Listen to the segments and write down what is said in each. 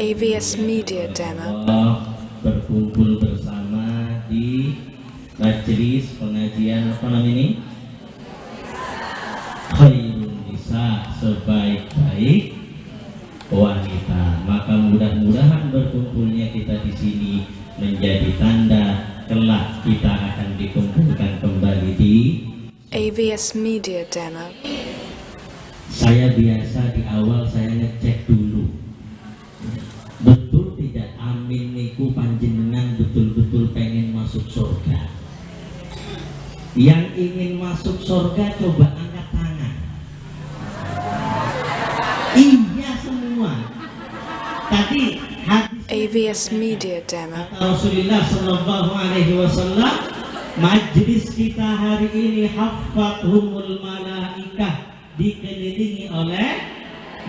AVS Media Demo. Berkumpul bersama di majelis pengajian apa namanya ini? Khairun Nisa, sebaik-baik wanita. Maka mudah-mudahan berkumpulnya kita di sini menjadi tanda kelak kita akan dikumpulkan kembali di AVS Media Demo. Saya biasa di awal saya ngecek dulu, betul tidak amin niku panjenengan betul-betul pengen masuk surga. Yang ingin masuk surga coba angkat tangan. Iya semua. Tadi hadis AVS Media Demo. Rasulullah Shallallahu Alaihi Wasallam, majlis kita hari ini haffathumul malaikah, dikelilingi oleh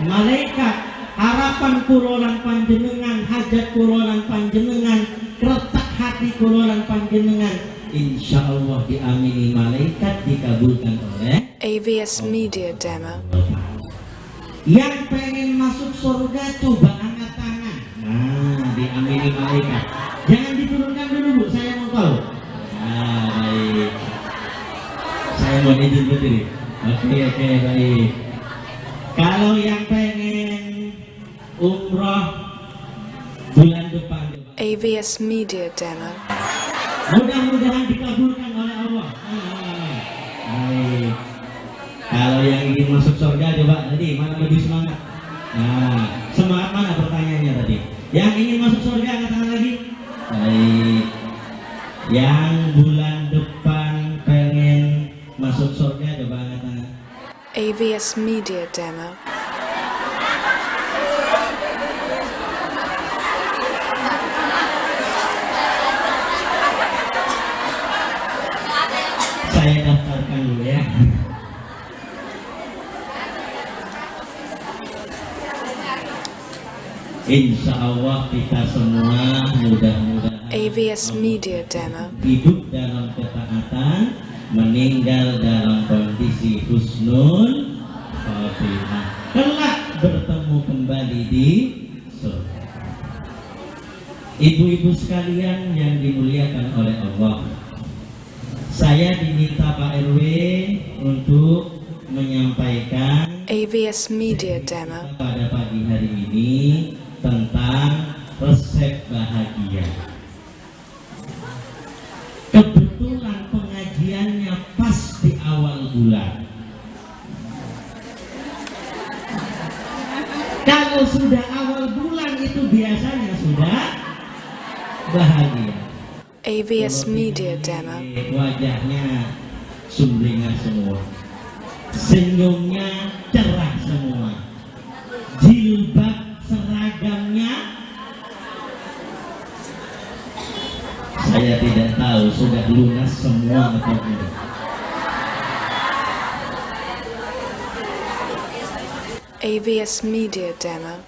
malaikat. Harapan kulolan panjenengan, hajat kulolan panjenengan, retak hati kulolan panjenengan, insya Allah diamini malaikat, dikabulkan oleh AVS Media Demo. Yang pengen masuk surga coba angkat tangan. Nah, diamini malaikat. Jangan diturunkan dulu Bu, saya mau tahu. Nah, baik. Saya mau izin berdiri. Oke, baik. Kalau yang pengen umroh bulan depan, AVS Media Demo. mudah-mudahan dikabulkan oleh Allah. Baik. Kalau yang ingin masuk surga coba tadi mana lebih semangat? Nah, semangat mana pertanyaannya tadi? Yang ingin masuk surga katakan lagi. Baik. Yang bulan depan pengen masuk surga coba angkat tangan. AVS Media Demo. Saya daftarkan dulu ya. Insya Allah kita semua mudah-mudahan AVS Media Demo. hidup dalam ketaatan, meninggal dalam kondisi husnul khotimah, kelak bertemu kembali di surga. Ibu-ibu sekalian yang dimuliakan oleh Allah, saya diminta Pak RW untuk menyampaikan AVS Media Demo. pada pagi hari ini tentang resep bahagia. Kebetulan pengajiannya pas di awal bulan. Kalau sudah awal bulan itu biasanya sudah bahagia. AVS Media Demo. Wajahnya sumringah semua, senyumnya cerah semua, jilbab seragamnya saya tidak tahu sudah lunas semua atau tidak. AVS Media Demo.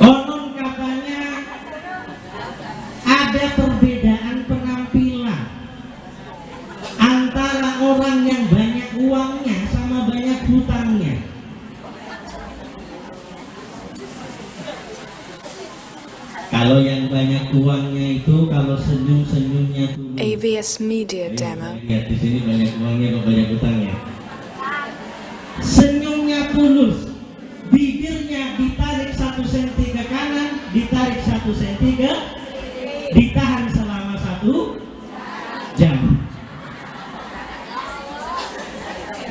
Konon katanya ada perbedaan penampilan antara orang yang banyak uangnya sama banyak hutangnya. Kalau yang banyak uangnya itu kalau senyum-senyumnya tulus. AVS Media Demo. Lihat di sini banyak uangnya kok banyak hutangnya. Senyumnya tulus, bibirnya ditarik 1 senti ke kanan, ditarik 1 senti ke, ditahan selama 1 jam.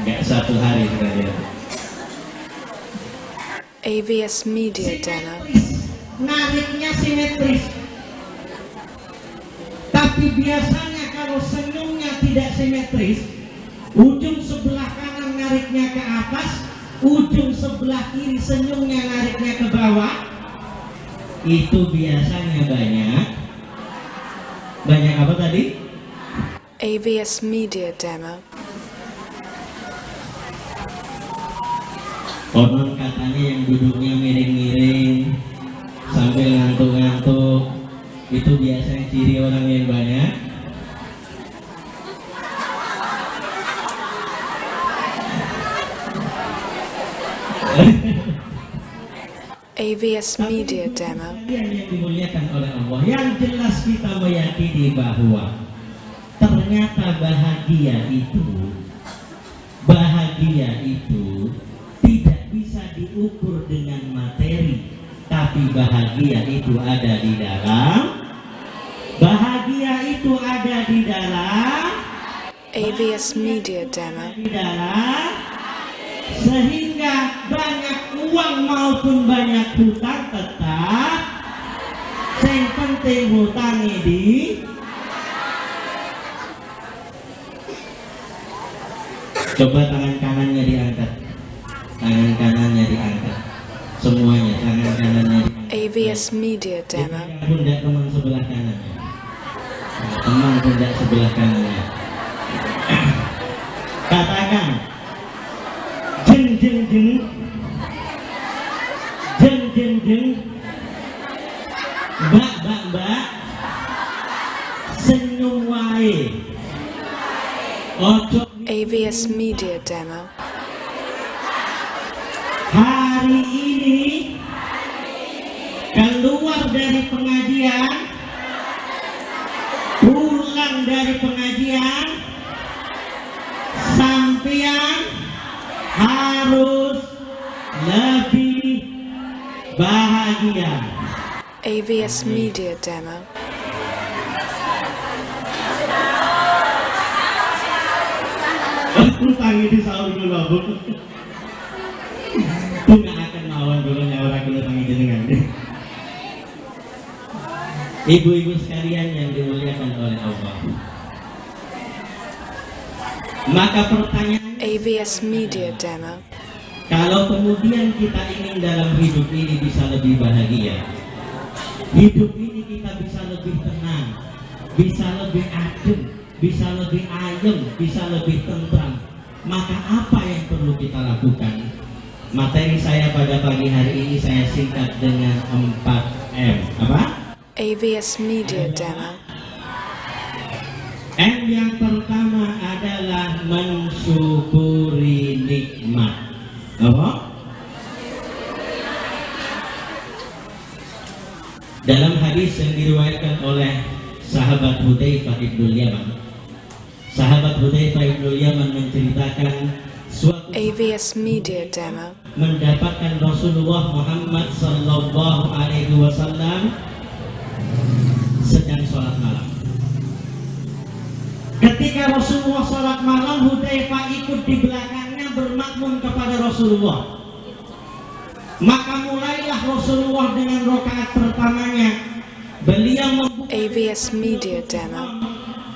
Enggak 1 hari sekalian. AVS Media Demo. Nariknya simetris. Tapi biasanya kalau senyumnya tidak simetris, ujung sebelah kanan nariknya ke atas, ujung sebelah kiri senyumnya nariknya ke bawah. Itu biasanya banyak apa tadi? AVS Media Demo. Konon katanya yang duduknya miring-miring sambil ngantuk-ngantuk itu biasanya ciri orang yang banyak. AV AVS Media Demo. Yang dimuliakan oleh Allah, yang jelas kita meyakini bahwa ternyata bahagia itu tidak bisa diukur dengan materi, tapi bahagia itu ada di dalam AVS Media Demo. di dalam, sehingga banyak uang maupun banyak hutang tetap yang penting hutangnya di coba tangan kanannya diangkat, semuanya tangan kanannya diangkat. AVS Media Demo. Pundak teman sebelah kanannya, teman pundak sebelah kanannya. Katakan jeng jeng jeng, jeng jeng jeng, mbak, senyum wae, ojo. AVS Media Demo. Hari ini keluar dari pengajian, pulang dari pengajian, sampean harus lebih bahagia. AVS Media Demo. Tangi di sahur dulu, Bu. Itu nggak akan mawon dulu nyawara dulu tangi jenengan. Ibu-ibu sekalian yang dimuliakan oleh Allah. Maka pertanyaan, AVS Media Demo. kalau kemudian kita ingin dalam hidup ini bisa lebih bahagia, hidup ini kita bisa lebih tenang, bisa lebih adem, bisa lebih ayem, bisa lebih tentram, maka apa yang perlu kita lakukan? Materi saya pada pagi hari ini saya singkat dengan 4M. Apa? AVS Media Demo. M yang pertama adalah mensyukuri nikmat. Apa? Dalam hadis yang diriwayatkan oleh sahabat Hudzaifah ibnul Yaman, sahabat Hudzaifah ibnul Yaman menceritakan suatu AVS Media Demo. mendapatkan Rasulullah Muhammad sallallahu alaihi wasallam sedang sholat malam. Ketika Rasulullah sholat malam, Hudzaifah ikut di belakangnya bermakmum kepada Rasulullah. Maka mulailah Rasulullah dengan rakaat pertamanya, beliau membuka AVS Media Demo.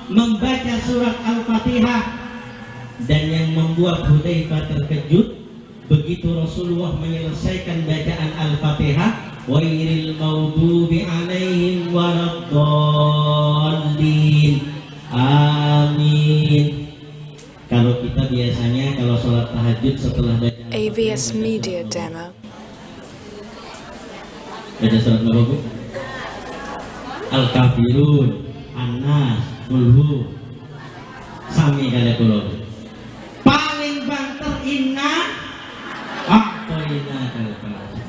membaca surat Al-Fatihah, dan yang membuat Hudzaifah terkejut begitu Rasulullah menyelesaikan bacaan Al-Fatihah, ghairil maghdubi alaihim waladdallin, amin. Kalau kita biasanya kalau sholat tahajud setelah baca AVS Media Demo. baca surat apa, Bu? Al-Kafirun, An-Nas, Qul sami kada kula. Paling banter inna a'toina kal-kautsar.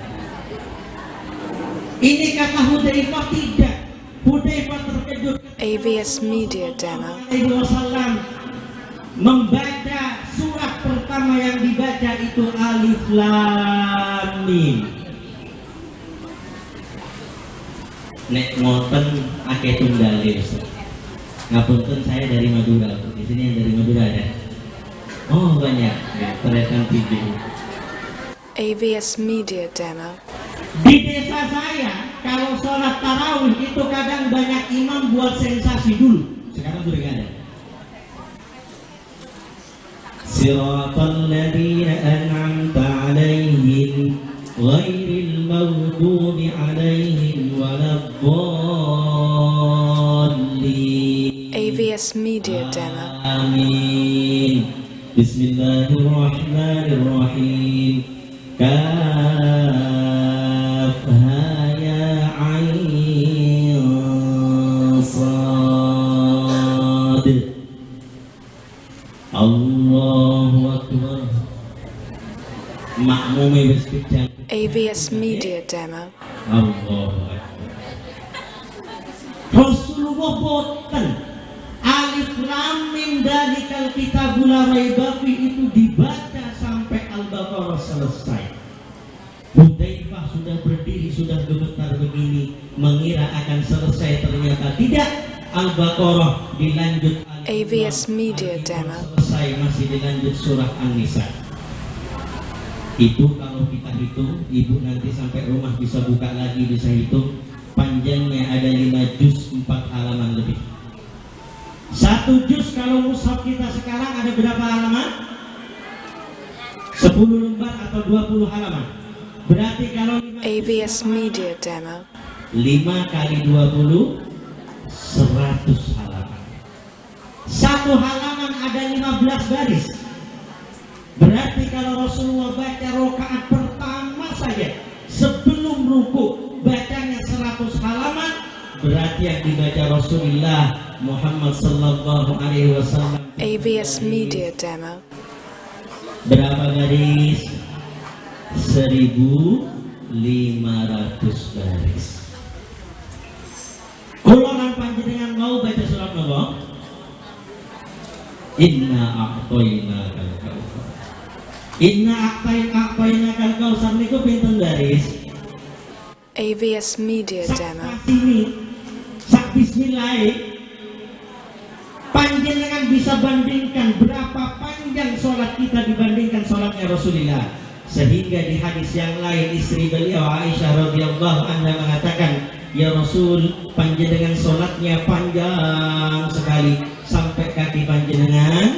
Ini kata Hudzaifah tidak. Hudzaifah terkejut AVS Media Demo. Alaihi Wasallam membaca surat pertama yang dibaca itu Alif Lam Mim. Nek ngoten akeh tunggale, Ustaz. Ngapunten, saya dari Madura. Di sini yang dari Madura ada? Oh, banyak. Ya, terekam video. AVS Media Demo. Di desa saya, kalau sholat tarawih itu kadang banyak imam buat sensasi dulu. Sekarang sudah nggak ada. Siratal ladzina an'amta 'alaihim ghairil maghdubi 'alaihim waladdallin. AVS Media Demo. Amin. Bismillahirrahmanirrahim. Kaf ha ya ain sad. Allahu akbar. Makmume wis kejang. AVS Media demo. Allah. Rasulullah boten alif lam mim dalikal kitabul la raiba fi itu dibaca sampai Al-Baqarah selesai. Hudzaifah sudah berdiri, sudah gemetar begini, mengira akan selesai, ternyata tidak. Al-Baqarah dilanjut, AVS Media Demo. selesai, masih dilanjut surah An-Nisa. Itu kalau kita hitung, ibu nanti sampai rumah bisa buka lagi, bisa hitung. Panjangnya ada 5 juz, 4 halaman lebih. 1 juz kalau mushaf kita sekarang ada berapa halaman? 10 lembar atau 20 halaman. Berarti kalau AVS Media Demo. 5 kali 20 100 halaman. 1 halaman ada 15 baris. Berarti kalau Rasulullah baca rakaat pertama saja sebelum ruku bacanya 100 halaman, berarti yang dibaca Rasulullah Muhammad sallallahu alaihi wasallam AVS Media Demo. berapa baris? 1500 baris. Kalau orang panjenengan mau baca surat apa? Inna a'tainakal kautsar. Inna a'tainakal kautsar niku pinten baris? AVS Media Demo. Sini, sak bismillah, panjenengan bisa bandingkan berapa panjang sholat kita dibandingkan sholatnya Rasulullah. Sehingga di hadis yang lain istri beliau Aisyah radhiyallahu anha mengatakan, ya Rasul, panjenengan sholatnya panjang sekali sampai kaki panjenengan.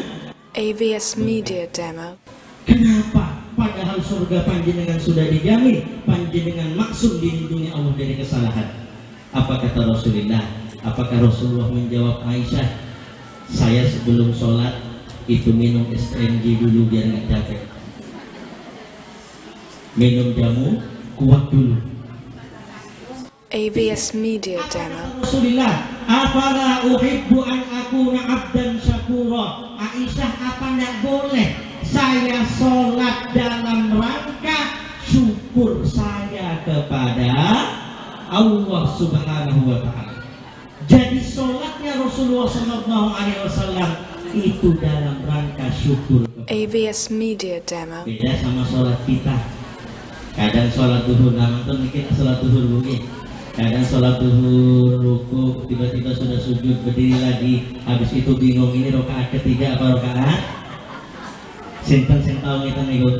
AVS Media Demo. Kenapa? Padahal surga panjenengan sudah dijamin, panjenengan maksum dilindungi Allah dari kesalahan. Apa kata Rasulullah? Apakah Rasulullah menjawab Aisyah, saya sebelum sholat itu minum STMJ dulu biar nggak capek, minum jamu kuat dulu. AVS Media Demo. Rasulullah, afala uhibbu an akuna abdan syakura. Aisyah, apa nggak boleh saya sholat dalam rangka syukur saya kepada Allah Subhanahu wa ta'ala. Jadi sholatnya Rasulullah SAW itu dalam rangka syukur. AVS Media Demo. Beda sama sholat kita. Kadang sholat duhur, nonton kita sholat duhur mungkin. Kadang sholat duhur, ruku, tiba-tiba sudah sujud, berdiri lagi. Habis itu bingung, ini rakaat ketiga apa rakaat? Sinten sing tahu kita ngikut.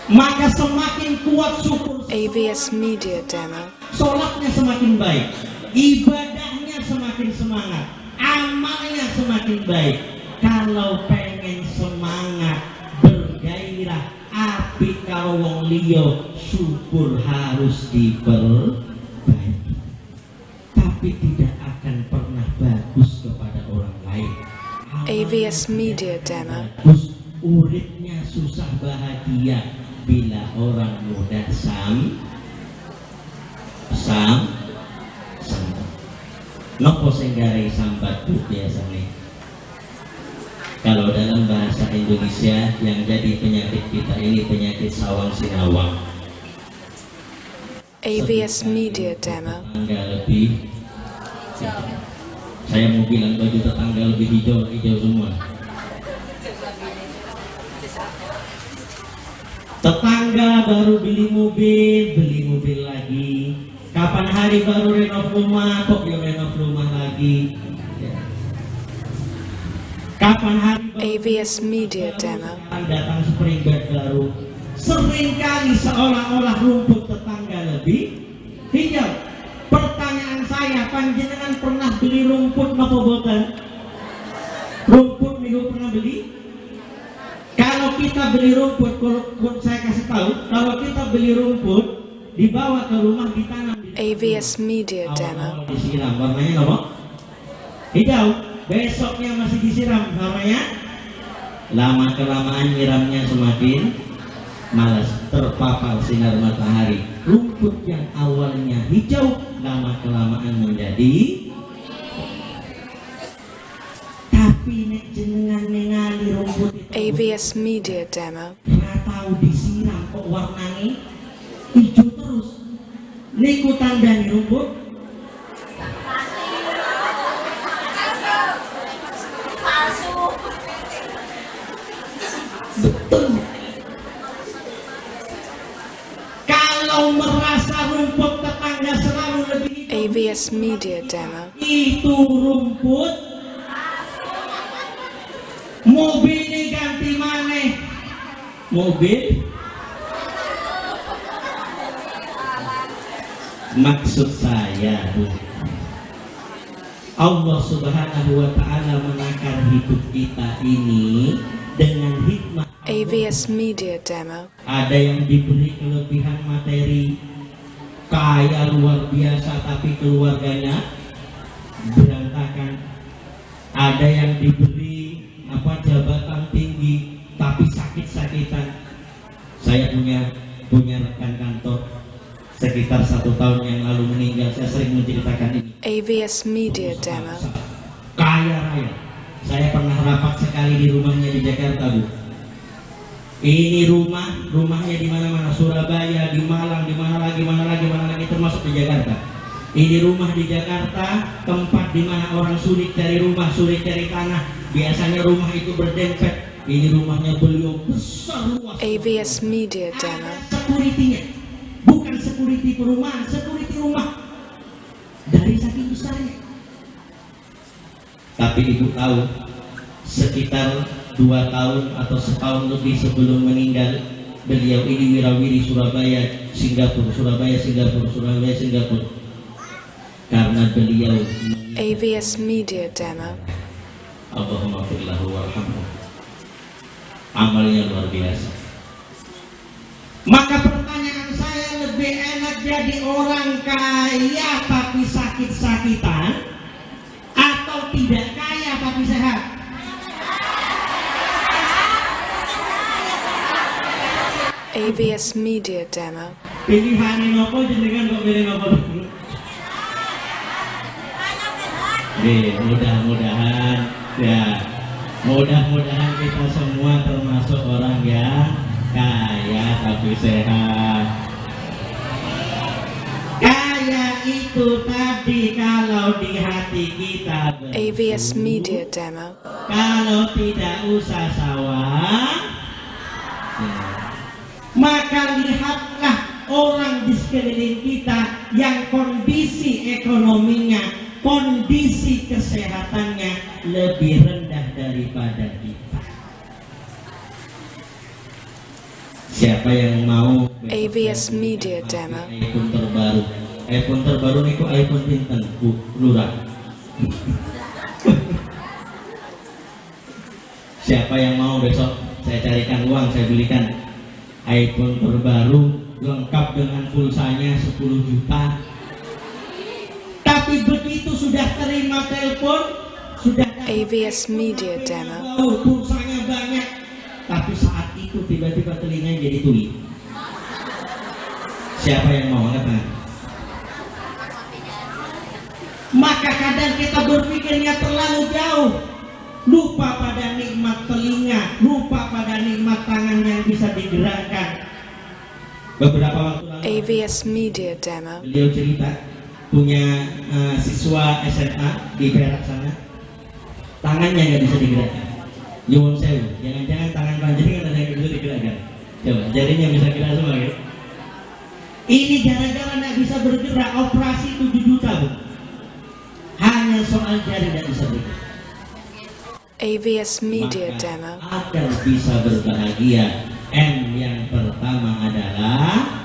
Maka semakin kuat syukur, AVS Media Demo. sholatnya semakin baik, ibadahnya semakin semangat, amalnya semakin baik. Kalau pengen semangat, bergairah, api kalau wong liya, syukur harus diperbaiki. Tapi tidak akan pernah bagus kepada orang lain. AVS Media Demo. Bagus, uripnya susah bahagia bila orang muda nopo senggari sambat biasanya. Kalau dalam bahasa Indonesia yang jadi penyakit kita ini penyakit sawang sinawang. AVS Media Demo. Tetangga lebih, saya mau bilang baju tetangga lebih hijau semua. Tetangga baru beli mobil lagi. Kapan hari baru renov rumah, kok ya renov rumah lagi. Kapan hari baru AVS Media Demo. datang spring bed baru. Seringkali seolah-olah rumput tetangga lebih hijau. Pertanyaan saya, panjenengan pernah beli rumput napa boten? Rumput minggu pernah beli? Kalau kita beli rumput, saya kasih tahu, kalau kita beli rumput dibawa ke rumah ditanam di AVS Media Demo. awal-awal disiram, warnanya apa? Hijau. Besoknya masih disiram, warnanya lama kelamaan nyiramnya semakin malas, terpapar sinar matahari. Rumput yang awalnya hijau lama kelamaan menjadi. Tapi nek jenengan ningali rumput itu AVS Media Demo. Nggak tahu disiram kok warnanya hijau terus. Niku tandani rumput. Betul. Kalau merasa rumput tetangga selalu lebih hijau, AVS Media Demo. itu rumput. Mobil ini ganti mana? Mobil? Maksud saya, Allah Subhanahu wa Ta'ala menakar hidup kita ini dengan hikmah. AVS Media Demo. Ada yang diberi kelebihan materi, kaya luar biasa tapi keluarganya berantakan. Ada yang diberi jabatan tinggi tapi sakit-sakitan. Saya punya rekan kantor sekitar 1 tahun yang lalu meninggal. Saya sering menceritakan ini. AVS Media Demo. Kaya raya. Saya pernah rapat sekali di rumahnya di Jakarta, Bu. Ini rumahnya di mana-mana, Surabaya, di Malang, di mana lagi, termasuk di Jakarta. Ini rumah di Jakarta, tempat di mana orang sulit cari rumah, sulit cari tanah. Biasanya rumah itu berdempet. Ini rumahnya beliau besar luas. AVS Media Demo. Security-nya, bukan security perumahan, security rumah. Dari saking besarnya. Tapi ibu tahu, sekitar 2 tahun atau setahun lebih sebelum meninggal, beliau ini wirawiri Surabaya, Singapura. Karena beliau AVS Media Demo. Allahumma firlahu warhamhu. Amalnya luar biasa. Maka pertanyaan saya, lebih enak jadi orang kaya tapi sakit-sakitan atau tidak kaya tapi sehat? AVS Media Demo. Pilihan nopo jenengan kok pilih nopo? Mudah-mudahan ya, mudah-mudahan kita semua termasuk orang yang kaya tapi sehat. Kaya itu tadi kalau di hati kita AVS Media Demo. kalau tidak usah sawah, maka lihatlah orang di sekeliling kita yang kondisi ekonominya, kondisi kesehatannya lebih rendah daripada kita. Siapa yang mau AVS Media Demo. iPhone terbaru? iPhone terbaru niku iPhone pinten, Bu Lurah? Siapa yang mau besok saya carikan uang, saya belikan iPhone terbaru lengkap dengan pulsanya 10 juta. Tapi begitu sudah terima telepon, sudah AVS Media Demo. pulsanya banyak, tapi saat itu tiba-tiba telinganya jadi tuli. Siapa yang mau angkat tangan? Maka kadang kita berpikirnya terlalu jauh, lupa pada nikmat telinga, lupa pada nikmat tangan yang bisa digerakkan. Beberapa waktu lalu AVS Media Demo. beliau cerita punya siswa SMA di Perak sana, tangannya nggak bisa digerakkan. Nyuwun sewu, jangan-jangan tangan panjenengan ada yang bisa digerakkan. Coba jarinya bisa gerak semua ya. Ini gara-gara nggak bisa bergerak, operasi 7 juta, Bu. Hanya soal jari nggak bisa bergerak. AVS Media Maka Demo. agar bisa berbahagia, yang pertama adalah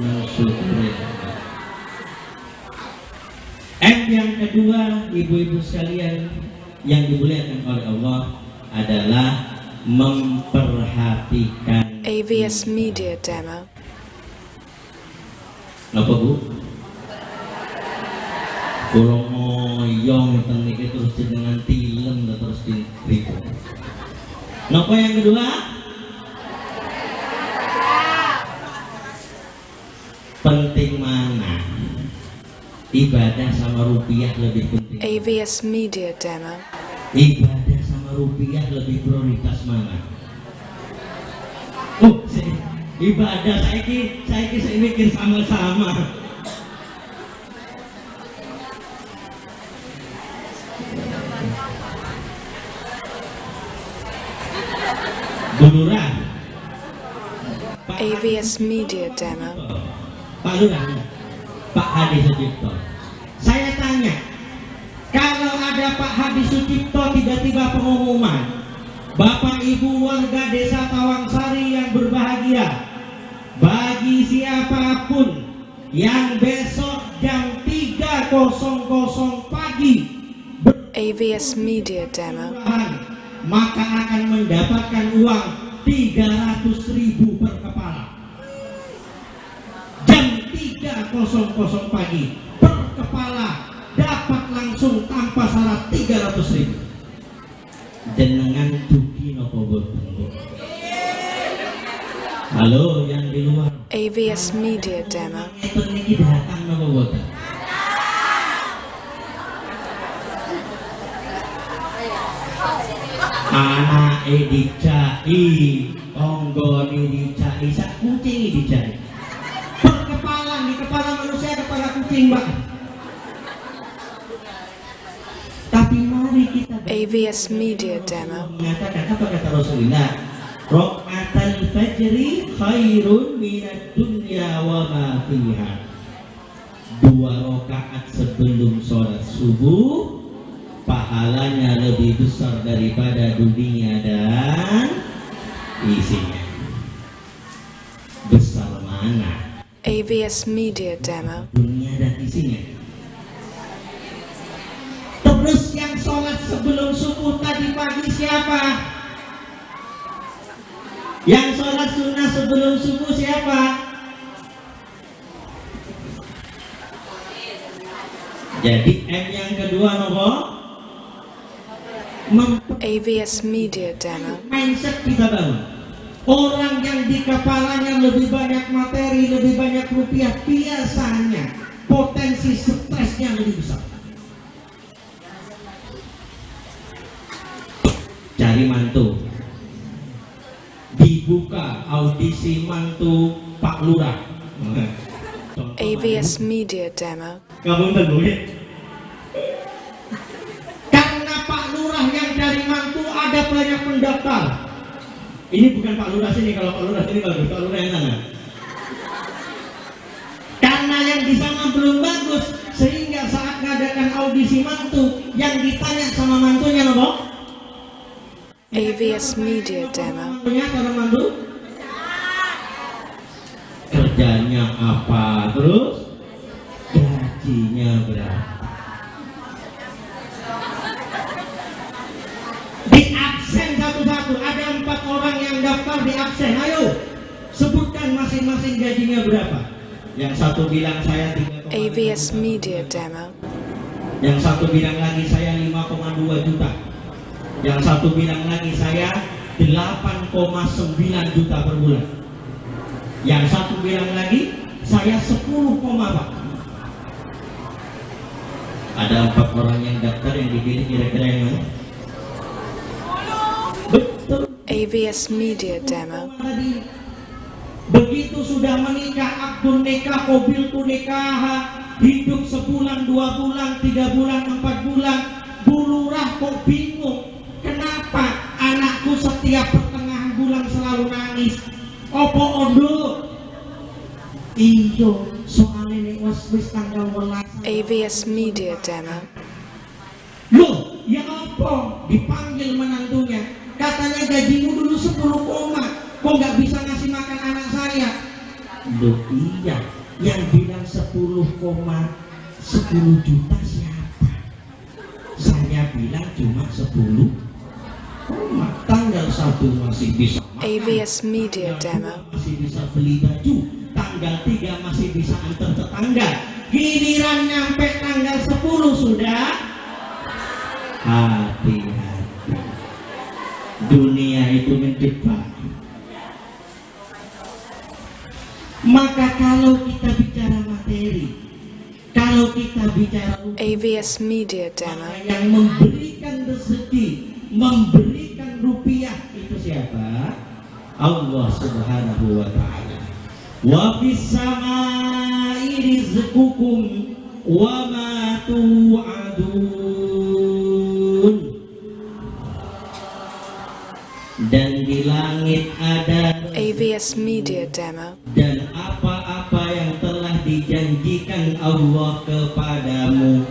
mensyukuri. Yang kedua, ibu-ibu sekalian yang dimuliakan oleh Allah, adalah memperhatikan. AVS Media Demo. Napa, Bu? Kalau moyong teknik terus jenengan tilem terus diriku. Napa yang kedua? Penting mana? Ibadah sama rupiah lebih penting. AVS Media Demo. Ibadah sama rupiah lebih prioritas mana? Oh, ibadah saya mikir sama-sama. Bu Lurah, AVS Media Demo. Pak Lurah, Pak Hadi Sucipto. Saya tanya, kalau ada Pak Hadi Sucipto tiba-tiba pengumuman, Bapak Ibu warga Desa Tawangsari yang berbahagia, bagi siapapun yang besok jam 3.00 pagi AVS Media Demo. maka akan mendapatkan uang 300.000 per kepala. Jam 3.00 pagi per kepala dapat langsung tanpa syarat 300.000. Jenengan dugi nopo boten? Halo yang di luar. AVS Media Demo. Itu niki datang nopo boten? Anak dicai, onggoni dicai, sak kucing dicai. Per kepala, di kepala manusia kepala kucing, Pak. Tapi mari kita AVS Media Demo. mengatakan apa kata Rasulullah? Rok'atal fajri khairun minad dunya wa ma fiha. 2 rakaat sebelum sholat subuh pahalanya lebih besar daripada dunia dan isinya. Besar mana? AVS Media Demo. Dunia dan isinya. Terus yang sholat sebelum subuh tadi pagi siapa? Yang sholat sunnah sebelum subuh siapa? Jadi M yang kedua nopo? AVS Media Demo. Mindset kita bangun. Orang yang di kepalanya lebih banyak materi, lebih banyak rupiah, biasanya potensi stresnya lebih besar. Cari mantu, dibuka audisi mantu Pak Lurah. AVS Media Demo. Kamu tahu ya? Karena Pak Lurah yang dari mantu ada banyak pendaftar. Ini bukan Pak Lurah sini, kalau Pak Lurah sini bagus, Pak Lurah yang sana. Karena yang di sana belum bagus, sehingga saat mengadakan audisi mantu, yang ditanya sama mantunya loh, AVS Media Demo. mantunya kalau mantu kerjanya apa, terus gajinya berapa. Di absen satu-satu, ada 4 orang yang daftar di absen. Ayo sebutkan masing-masing gajinya berapa. Yang satu bilang saya 3,5 AVS juta. Media Demo. Yang satu bilang lagi saya 5,2 juta. Yang satu bilang lagi saya 8,9 juta per bulan. Yang satu bilang lagi saya 10, Pak. Ada 4 orang yang daftar, yang dipilih kira-kira yang mana? Betul. AVS Media Demo. Begitu sudah menikah, akdun nikah, qabiltu nikah, hidup sebulan, 2 bulan, 3 bulan, 4 bulan, Bu Lurah kok bingung. Kenapa anakku setiap pertengahan bulan selalu nangis? Opo ondo? Iyo, soalnya nek wis tanggal 12. AVS Media Demo. Loh, ya apa? Dipanggil menantunya. Katanya gajimu dulu 10 koma. Kok nggak bisa ngasih makan anak saya? Loh iya, yang bilang 10 juta siapa? Saya bilang cuma 10 koma. Tanggal 1 masih bisa makan. AVS Media Demo. Masih bisa beli baju. Tanggal 3 masih bisa antar tetangga. Giliran nyampe tanggal 10 sudah hati-hati. Dunia itu menjebak. Maka kalau kita bicara materi, kalau Kalau kita bicara AVS Media Demo. yang memberikan rezeki, memberikan rupiah itu siapa? Allah Subhanahu wa ta'ala. Wa fis samai rizqukum wa ma tu'adun. Dan di langit ada AVS Media Demo. dan apa-apa yang telah dijanjikan Allah kepadamu.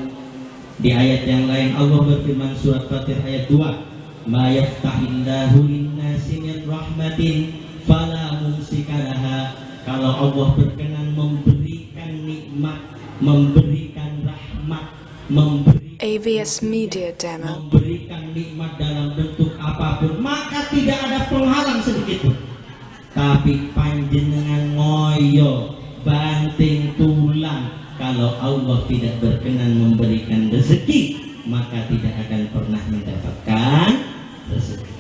Di ayat yang lain Allah berfirman surat Fatir ayat 2, ma yaftahillahu lin-nasi min rahmatin fala mumsikalaha. Kalau Allah berkenan memberikan nikmat, memberikan rahmat, AVS Media Demo. memberikan nikmat dalam bentuk apapun, maka tidak ada penghalang sedikit pun. Tapi panjenengan ngoyo banting tulang, kalau Allah tidak berkenan memberikan rezeki, maka tidak akan pernah mendapatkan rezeki.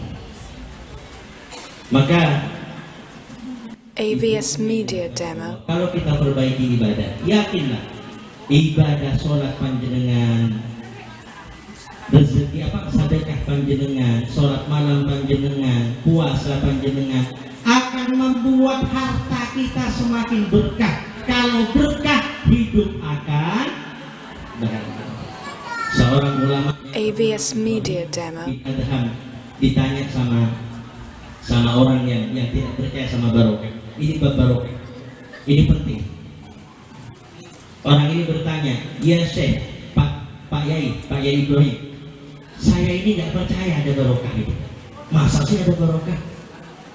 Maka AVS Media Demo. kalau kita perbaiki ibadah, yakinlah ibadah sholat panjenengan, rezeki sedekah panjenengan, sholat malam panjenengan, puasa panjenengan akan membuat harta kita semakin berkah. Kalau berkah, hidup akan berkah. Seorang ulama AVS Media Demo. ditanya sama orang yang tidak percaya sama barokah. Ini bab barokah, ini penting. Orang ini bertanya, ya Syekh, Pak Yai Ibrahim, saya ini tidak percaya ada barokah itu. Masa sih ada barokah?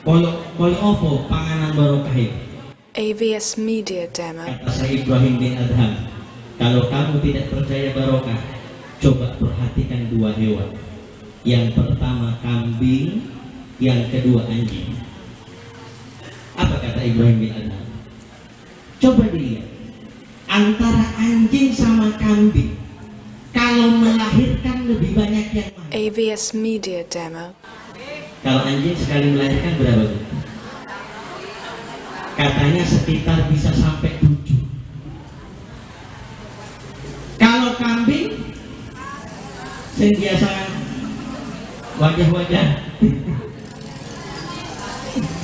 Koyo opo panganan barokah itu? AVS Media Demo. Kata saya Ibrahim bin Adham, kalau kamu tidak percaya barokah, coba perhatikan dua hewan. Yang pertama kambing, yang kedua anjing. Apa kata Ibrahim bin Adham? Coba dilihat antara anjing sama kambing, kalau melahirkan lebih banyak yang mana? AVS Media Demo. Kalau anjing sekali melahirkan berapa? Katanya sekitar bisa sampai 7. Kalau kambing yang biasa wajah-wajah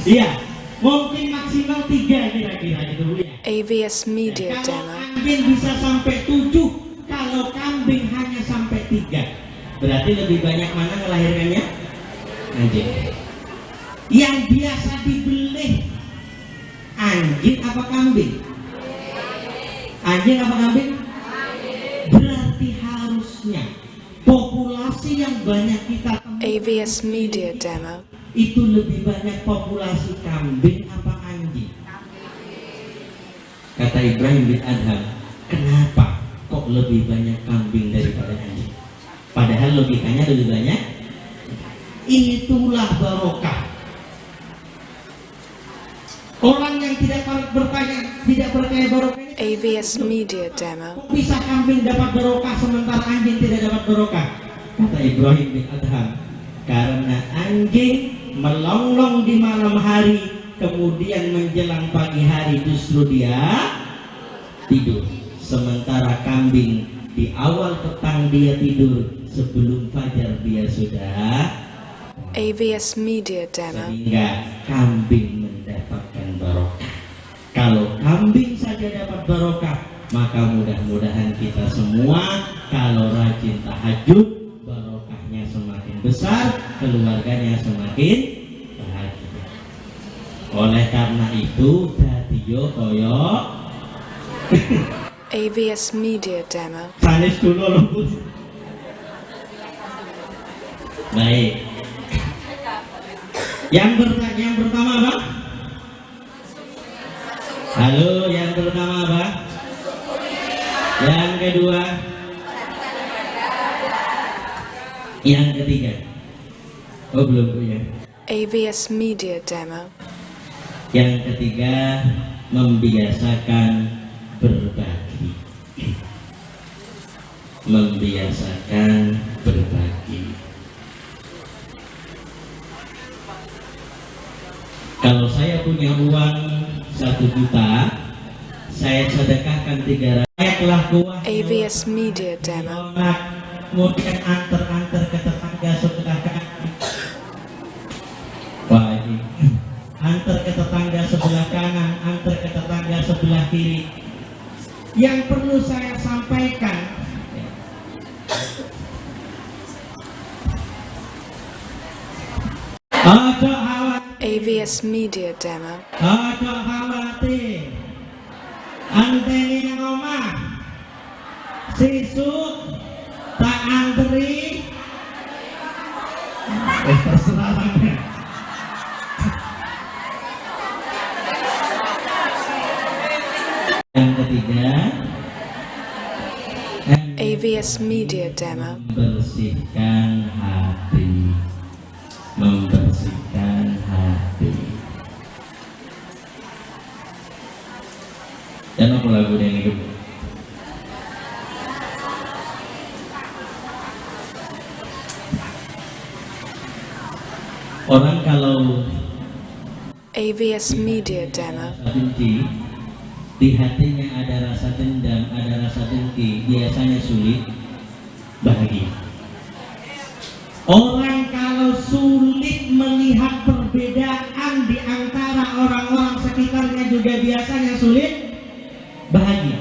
iya, mungkin maksimal 3 kira-kira gitu Bu ya. AVS Media Kalau Demo. anjing bisa sampai 7, kalau kambing hanya sampai 3. Berarti lebih banyak mana melahirkannya? Anjing. Yang biasa dibeli anjing apa kambing? Anjing apa kambing? Berarti harusnya populasi yang banyak kita temukan AVS Media Demo. itu lebih banyak populasi kambing apa anjing? Kata Ibrahim bin Adham, kenapa kok lebih banyak kambing daripada anjing? Padahal logikanya lebih banyak. Itulah barokah. Orang yang tidak percaya barokah ini, AVS Media Demo. kok bisa kambing dapat barokah sementara anjing tidak dapat barokah? Kata Ibrahim bin Adham, karena anjing melonglong di malam hari, kemudian menjelang pagi hari justru dia tidur, sementara kambing di awal petang dia tidur, sebelum fajar dia sudah, AVS Media Demo. sehingga kambing mendapatkan barokah. Kalau kambing saja dapat barokah, maka mudah-mudahan kita semua kalau rajin tahajud, barokahnya semakin besar, keluarganya semakin bahagia. Oleh karena itu, dadiyo koyo AVS Media Demo. sanes dulu loh Bu. Baik. Yang pertama apa? Halo, yang pertama apa? Yang kedua? Yang ketiga? Oh belum Bu ya. AVS Media Demo. Yang ketiga, membiasakan berbagi. Membiasakan berbagi. Kalau saya punya uang 1 juta, saya sedekahkan 300. Saya banyaklah kuah AVS Media Demo. kemudian antar ke tetangga sebelah kanan. Wah, ini antar ke tetangga sebelah kanan, antar ke tetangga sebelah kiri. Yang perlu saya sampaikan, ojo khawatir, AVS Media Demo. ojo khawatir. Anteni nang omah, sisuk tak antri, terserah sampean. Yang ketiga, AVS Media Demo. membersihkan hati, membersihkan hati. Dan apa lagu yang hidup? Orang kalau AVS Media Demo. rasa benci, di hatinya ada rasa dendam, ada rasa dengki, biasanya sulit bahagia. Orang kalau sulit melihat perbedaan di antara orang-orang sekitarnya juga biasanya sulit bahagia.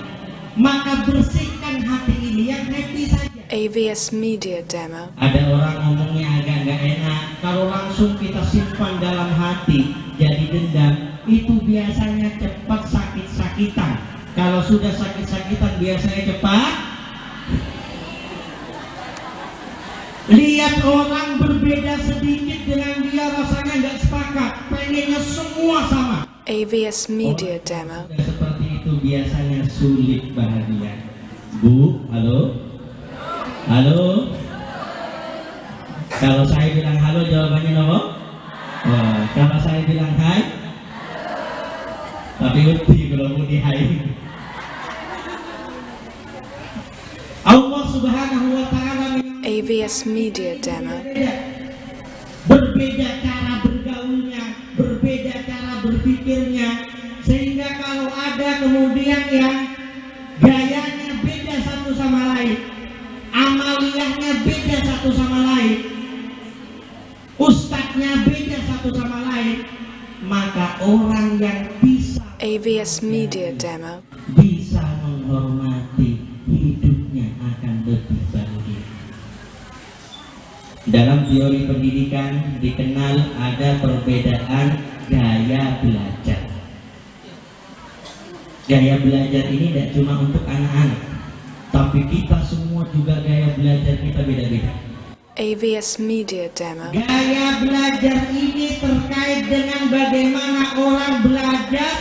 Maka bersihkan hati ini, yang happy saja. AVS Media Demo. Ada orang ngomongnya agak nggak enak, kalau langsung kita simpan dalam hati jadi dendam, itu biasanya cepat sakit-sakitan. Kalau sudah sakit-sakitan biasanya cepat. Lihat orang berbeda sedikit dengan dia, rasanya nggak sepakat, pengennya semua sama. AVS Media Demo. Sudah seperti itu biasanya sulit bahagia. Bu, halo? Halo? Kalau saya bilang halo jawabannya apa? Oh, kalau saya bilang hai? Tapi uti kalau mau di hai. Allah Subhanahu wa ta'ala AVS Media Demo. berbeda cara bergaulnya, berbeda cara berpikirnya, sehingga kalau ada kemudian yang gayanya beda satu sama lain, amaliyahnya beda satu sama lain, ustadznya beda satu sama lain, maka orang yang bisa AVS Media Demo. bisa menghormati, hidupnya akan lebih bahagia. Dalam teori pendidikan dikenal ada perbedaan gaya belajar. Gaya belajar ini tidak cuma untuk anak-anak, tapi kita semua juga gaya belajar kita beda-beda. AVS Media Demo. Gaya belajar ini terkait dengan bagaimana orang belajar,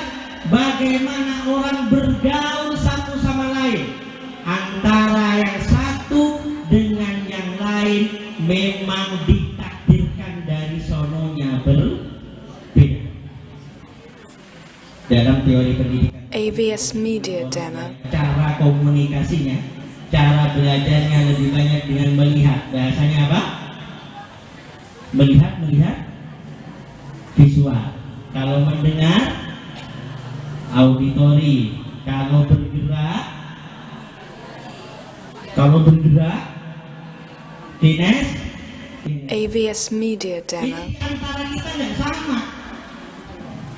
bagaimana orang bergaul satu sama lain. Antara yang satu dengan yang lain memang ditakdirkan dari sononya berbeda. Dalam teori pendidikan, AVS Media Demo. cara komunikasinya, cara belajarnya lebih banyak dengan melihat. Bahasanya apa? Melihat visual. Kalau mendengar auditori. Kalau bergerak kines. AVS Media Ini Demo. di antara kita nggak sama.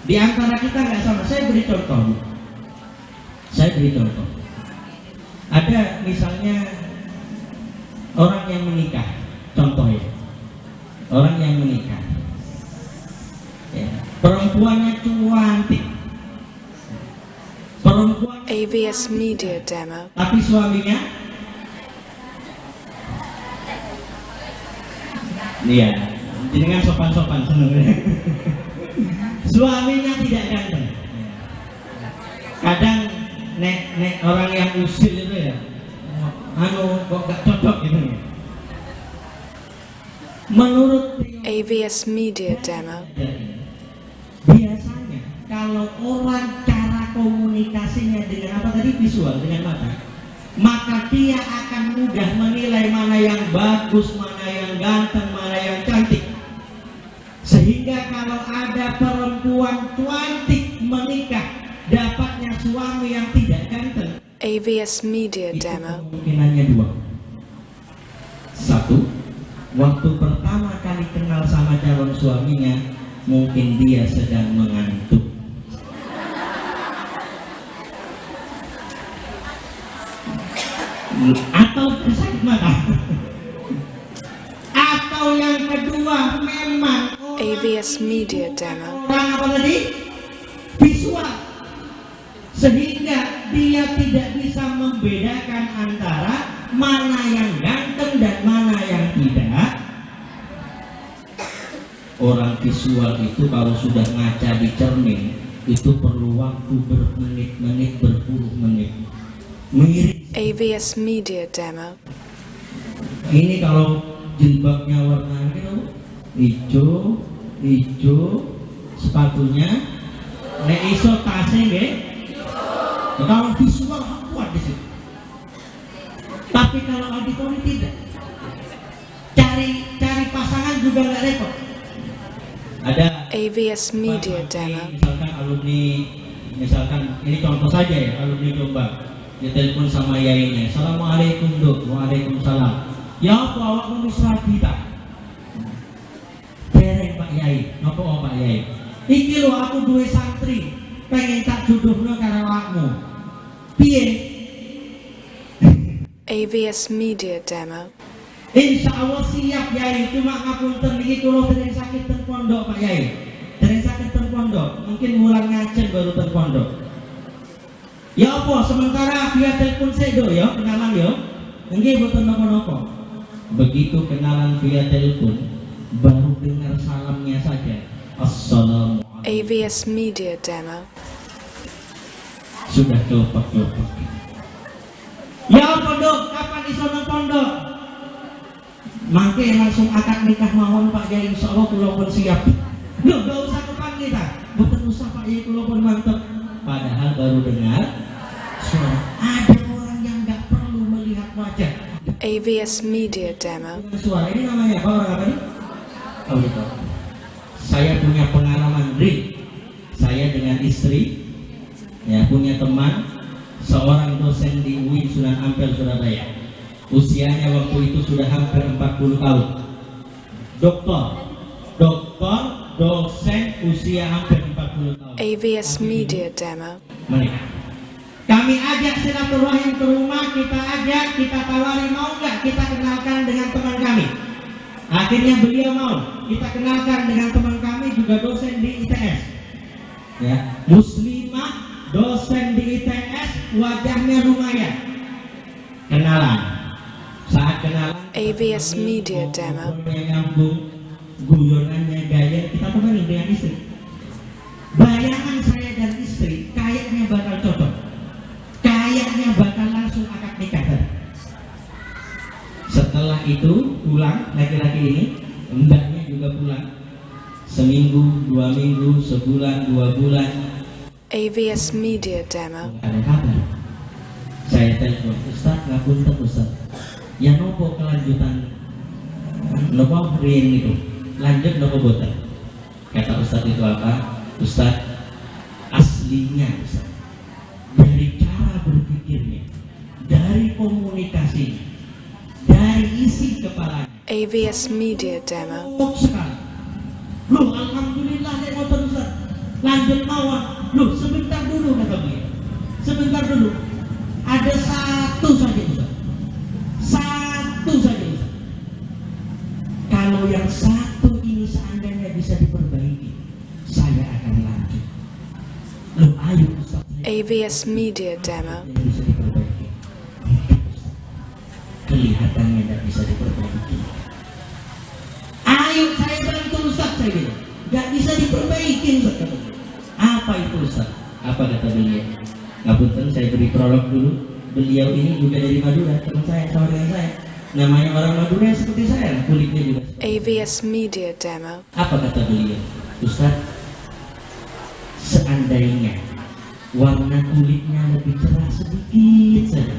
Di antara kita nggak sama. Saya beri contoh. Ada misalnya orang yang menikah, contoh ya. Orang yang menikah, ya, perempuannya cantik, perempuan, AVS Media Demo. tapi suaminya, iya, dengan sopan-sopan seneng. Suaminya tidak ganteng. Kadang nek orang yang usil itu ya, kok gak cocok gitu ya. Menurut teori AVS Media Demo. biasanya kalau orang cara komunikasinya dengan apa tadi, visual, dengan mata, maka dia akan mudah menilai mana yang bagus, mana yang ganteng, mana yang cantik. Sehingga kalau ada perempuan cantik menikah, dapatnya suami yang tidak ganteng, AVS Media Itu Demo. kemungkinannya dua. Satu, waktu pertama kali kenal sama calon suaminya, mungkin dia sedang mengantuk. Atau sakit mata. Atau yang kedua, memang AVS Media Demo. orang apa tadi? Visual. Sehingga dia tidak bisa membedakan antara mana yang ganteng dan mana yang tidak. Orang visual itu kalau sudah ngaca di cermin itu perlu waktu bermenit-menit, berpuluh menit. Mirip AVS Media Demo. ini kalau jilbabnya warna hijau, sepatunya nek iso tasnya nggih. Kalau visual kuat di situ. Tapi kalau auditori tidak. Cari pasangan juga nggak repot. Ada AVS Media Demo. misalkan alumni, misalkan ini contoh saja ya, alumni Jombang ditelepon sama yainya, assalamualaikum dok, waalaikumsalam. Ya apa awakmu wis rabi ta? Dereng Pak Yai, napa Pak Yai? Iki lho aku duwe santri, pengen tak jodohno karo awakmu. Piye? AVS Media Demo. Insya Allah siap Yai, cuma ngapunten niki kula dereng sakit ten pondok Pak Yai. Dereng sakit ten pondok, mungkin mulang ngajeng baru ten pondok. Ya apa sementara via telepon sedo ya, kenalan ya. Nggih boten napa-napa. Begitu kenalan via telepon, baru dengar salamnya saja. Assalamualaikum. AVS Media Demo. Sudah kelopak-kelopak. Ya apa dok, kapan iso nang pondok? Mangke langsung akad nikah mawon Pak Yai, insya Allah kula pun siap. Loh, gak usah kepanggil ta. Boten usah Pak Yai, kula pun mantep. Padahal baru dengar suara. Ada orang yang gak perlu melihat wajah. AVS Media Demo. Suara ini namanya apa, orang apa nih? Auditor. Saya punya pengalaman real. Saya dengan istri, ya punya teman, seorang dosen di UIN Sunan Ampel Surabaya. Usianya waktu itu sudah hampir 40 tahun. Doktor, dosen usia hampir 40 tahun. AVS Media Demo. Menikah. Kami ajak silaturahim ke rumah, kita ajak, kita tawari, mau nggak kita kenalkan dengan teman kami. Akhirnya beliau mau, kita kenalkan dengan teman kami juga dosen di ITS. Ya, muslimah, dosen di ITS, wajahnya lumayan. Kenalan. Saat kenalan, AVS Media Demo. nyambung, guyonannya gaya, kita temenin dengan istri. Bayangan saya dan istri kayaknya bakal cocok, kayaknya bakal langsung akad nikah tadi. Setelah itu pulang laki-laki ini, mbaknya juga pulang. Seminggu, 2 minggu, sebulan, 2 bulan. AVS Media Demo. Ada kabar. Saya telepon, Ustaz, ngapunten Ustaz. Ya nopo kelanjutan, nopo rien itu, lanjut nopo boten. Kata Ustaz itu apa? Ustaz, aslinya Ustaz, dari cara berpikirnya, dari komunikasinya, dari isi kepalanya, AVS Media Demo. empuk sekali. Loh, alhamdulillah nek ngoten Ustaz. Lanjut mawon. Loh, sebentar dulu kata beliau. Sebentar dulu. Ada satu saja Ustaz. Satu saja Ustaz. Kalau yang satu ini seandainya bisa diperbaiki, saya akan lanjut. Loh, ayo Ustaz. AVS Media Demo. Yang bisa diperbaiki. Kelihatannya tidak bisa diperbaiki. Ayo saya bantu Ustaz, saya bilang. Gak bisa diperbaiki Ustaz, kata beliau. Apa itu Ustaz? Apa kata beliau? Ngapunten, saya beri prolog dulu. Beliau ini juga dari Madura, teman saya, sama dengan saya. Namanya orang Madura seperti saya, kulitnya juga. AVS Media Demo. Apa kata beliau? Ustaz, seandainya warna kulitnya lebih cerah sedikit saja,